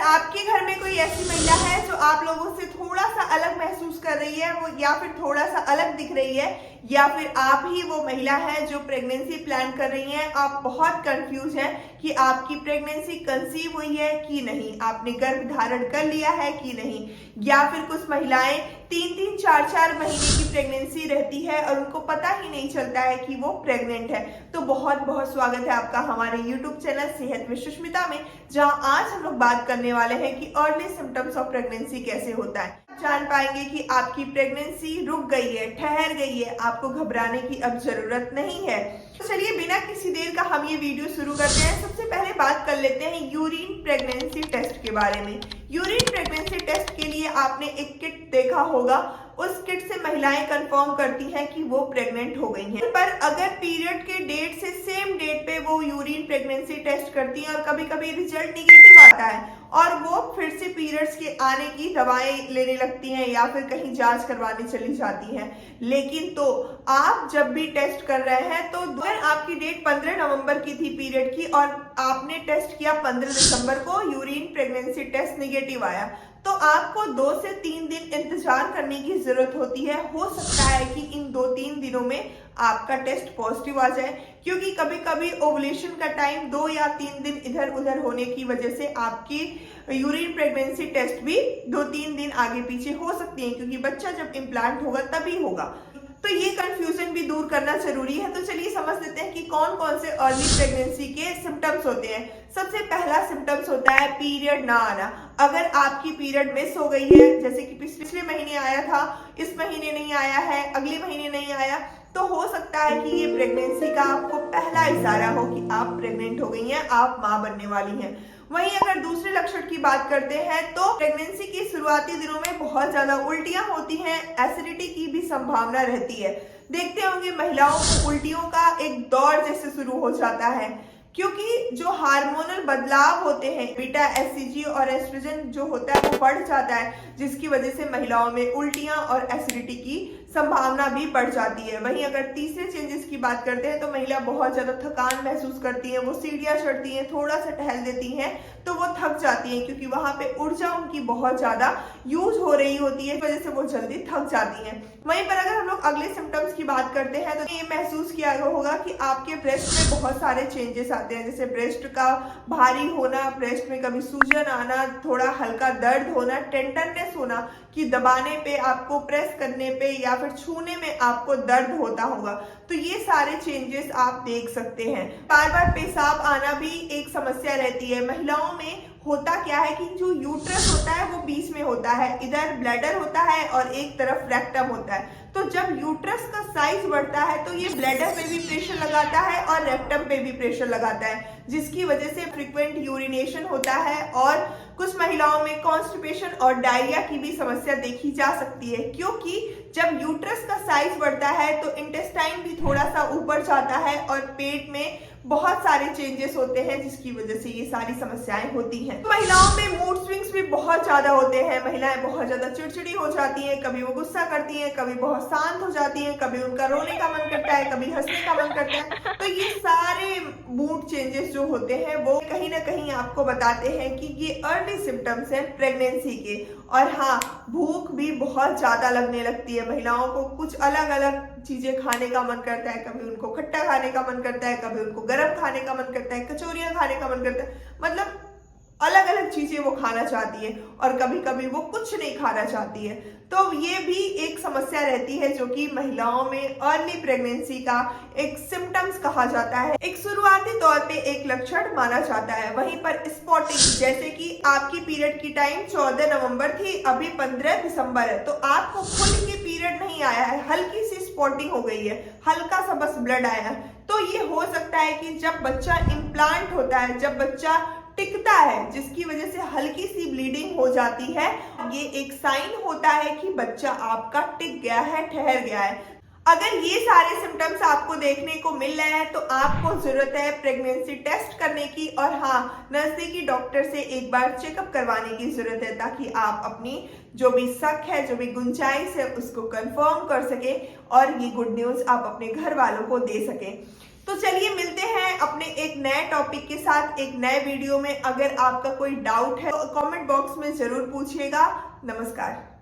आपके घर में कोई ऐसी महिला है जो आप लोगों से थोड़ा सा अलग महसूस कर रही है, वो या फिर थोड़ा सा अलग दिख रही है, या फिर आप ही वो महिला है जो प्रेगनेंसी प्लान कर रही हैं, आप बहुत कंफ्यूज हैं कि आपकी प्रेगनेंसी कंसीव हुई है कि नहीं, आपने गर्भ धारण कर लिया है कि नहीं, या फिर कुछ महिलाएं 3-3, 4-4 महीने की प्रेगनेंसी रहती है और उनको पता ही नहीं चलता है कि वो प्रेग्नेंट है। तो बहुत बहुत स्वागत है आपका हमारे YouTube चैनल सेहत में सुष्मिता में, जहां आज हम लोग बात करने वाले हैं कि अर्ली सिम्टम्स ऑफ प्रेगनेंसी कैसे होता है। जान पाएंगे कि आपकी प्रेगनेंसी रुक गई है, ठहर गई है, आपको घबराने की अब जरूरत नहीं है। तो चलिए बिना किसी देर का हम ये वीडियो शुरू करते हैं। सबसे पहले बात कर लेते हैं यूरिन प्रेगनेंसी टेस्ट के बारे में। यूरिन प्रेगनेंसी टेस्ट के लिए आपने एक किट देखा होगा, उस किट से महिलाएं कंफर्म करती हैं कि वो प्रेग्नेंट हो गई हैं। पर अगर पीरियड के डेट से सेम डेट पे वो यूरिन प्रेगनेंसी टेस्ट करती हैं और कभी कभी रिजल्ट निगेटिव आता है और वो फिर से पीरियड्स के आने की दवाएं लेने लगती हैं या फिर कहीं जांच करवाने चली जाती हैं, लेकिन तो आप जब भी टेस्ट कर रहे हैं तो अगर आपकी डेट 15 नवंबर की थी पीरियड की और आपने टेस्ट किया 15 दिसंबर को, यूरिन प्रेगनेंसी टेस्ट निगेटिव आया, तो आपको 2 से 3 दिन इंतजार करने की जरूरत होती है। हो सकता है कि इन 2-3 दिनों में आपका टेस्ट पॉजिटिव आ जाए, क्योंकि कभी कभी ओवुलेशन का टाइम 2 या 3 दिन इधर उधर होने की वजह से आपकी यूरिन प्रेगनेंसी टेस्ट भी 2-3 दिन आगे पीछे हो सकती है, क्योंकि बच्चा जब इम्प्लांट होगा तभी होगा। तो ये कंफ्यूजन भी दूर करना जरूरी है। तो चलिए समझ लेते हैं कि कौन कौन से अर्ली प्रेगनेंसी के सिम्टम्स होते हैं। सबसे पहला सिम्टम्स होता है पीरियड ना आना। अगर आपकी पीरियड मिस हो गई है, जैसे कि पिछले महीने आया था, इस महीने नहीं आया है, अगले महीने नहीं आया, तो हो सकता है कि ये प्रेगनेंसी का आपको पहला इशारा हो कि आप प्रेग्नेंट हो गई हैं, आप मां बनने वाली हैं। वहीं अगर दूसरे लक्षण की बात करते हैं तो प्रेगनेंसी के शुरुआती दिनों में बहुत ज्यादा उल्टियां होती हैं, एसिडिटी की भी संभावना रहती है। देखते होंगे महिलाओं को उल्टियों का एक दौर जैसे शुरू हो जाता है, क्योंकि जो हार्मोनल बदलाव होते हैं, बीटा एससीजी और एस्ट्रोजन जो होता है वो बढ़ जाता है, जिसकी वजह से महिलाओं में उल्टियां और एसिडिटी की संभावना भी बढ़ जाती है। वहीं अगर तीसरे चेंजेस की बात करते हैं तो महिला बहुत ज्यादा थकान महसूस करती है, वो सीढ़ियां चढ़ती हैं, थोड़ा सा टहल देती हैं तो वो थक जाती हैं, क्योंकि वहां पे ऊर्जा उनकी बहुत ज्यादा यूज हो रही होती है, इस वजह से वो जल्दी थक जाती हैं। वहीं पर अगर हम लोग अगले सिम्टम्स की बात करते हैं तो ये महसूस किया होगा कि आपके ब्रेस्ट में बहुत सारे चेंजेस आते हैं, जैसे ब्रेस्ट का भारी होना, ब्रेस्ट में कभी सूजन आना, थोड़ा हल्का दर्द होना, टेंडरनेस होना कि दबाने पे, आपको प्रेस करने पे या फिर छूने में आपको दर्द होता होगा। तो ये सारे चेंजेस आप देख सकते हैं। बार बार पेशाब आना भी एक समस्या रहती है। महिलाओं में होता क्या है कि जो यूट्रस होता है वो बीच में होता है, इधर ब्लैडर होता है और एक तरफ रेक्टम होता है। तो जब यूट्रस का साइज बढ़ता है तो ये ब्लैडर पे भी प्रेशर लगाता है और रेक्टम पे भी प्रेशर लगाता है, जिसकी वजह से फ्रीक्वेंट यूरिनेशन होता है और कुछ महिलाओं में कॉन्स्टिपेशन और डायरिया की भी समस्या देखी जा सकती है। क्योंकि जब यूट्रस का साइज बढ़ता है तो इंटेस्टाइन भी थोड़ा सा ऊपर जाता है और पेट में बहुत सारे चेंजेस होते हैं, जिसकी वजह से ये सारी समस्याएं होती हैं। महिलाओं में मूड स्विंग्स भी बहुत ज्यादा होते हैं, महिलाएं बहुत ज्यादा चिड़चिड़ी हो जाती हैं, कभी वो गुस्सा करती हैं, कभी बहुत शांत हो जाती हैं, कभी उनका रोने का मन करता है, कभी हंसने का मन करता है। तो ये सारे मूड चेंजेस जो होते हैं वो कहीं ना कहीं आपको बताते हैं कि ये अर्ली सिम्टम्स हैं प्रेगनेंसी के। और हाँ, भूख भी बहुत ज्यादा लगने लगती है महिलाओं को, कुछ अलग अलग चीजें खाने का मन करता है, कभी उनको खट्टा खाने का मन करता है, कभी उनको गरम खाने का मन करता है, कचौरियां खाने का मन करता है, मतलब अलग अलग चीजें वो खाना चाहती है और कभी कभी वो कुछ नहीं खाना चाहती है। तो ये भी एक समस्या रहती है जो कि महिलाओं में अर्ली प्रेगनेंसी का एक सिम्टम्स कहा जाता है, एक शुरुआती तौर पे एक लक्षण माना जाता है। वहीं पर स्पॉटिंग, जैसे कि आपकी पीरियड की टाइम 14 नवंबर थी, अभी 15 दिसंबर है, तो आपको खुल के पीरियड नहीं आया है, हल्की सी स्पॉटिंग हो गई है, हल्का सा बस ब्लड आया है। तो ये हो सकता है कि जब बच्चा इम्प्लांट होता है, जब बच्चा टिकता है, जिसकी वजह से हल्की सी ब्लीडिंग हो जाती है, ये एक साइन होता है कि बच्चा आपका टिक गया है, ठहर गया है। अगर ये सारे सिम्टम्स आपको देखने को मिल रहे हैं तो आपको जरूरत है प्रेगनेंसी टेस्ट करने की, और हाँ, नजदीकी डॉक्टर से एक बार चेकअप करवाने की जरूरत है, ताकि आप अपनी जो भी शक है, जो भी गुंजाइश है, उसको कंफर्म कर सके और ये गुड न्यूज आप अपने घर वालों को दे सके। तो चलिए मिलते हैं अपने एक नए टॉपिक के साथ एक नए वीडियो में। अगर आपका कोई डाउट है तो कमेंट बॉक्स में जरूर पूछिएगा। नमस्कार।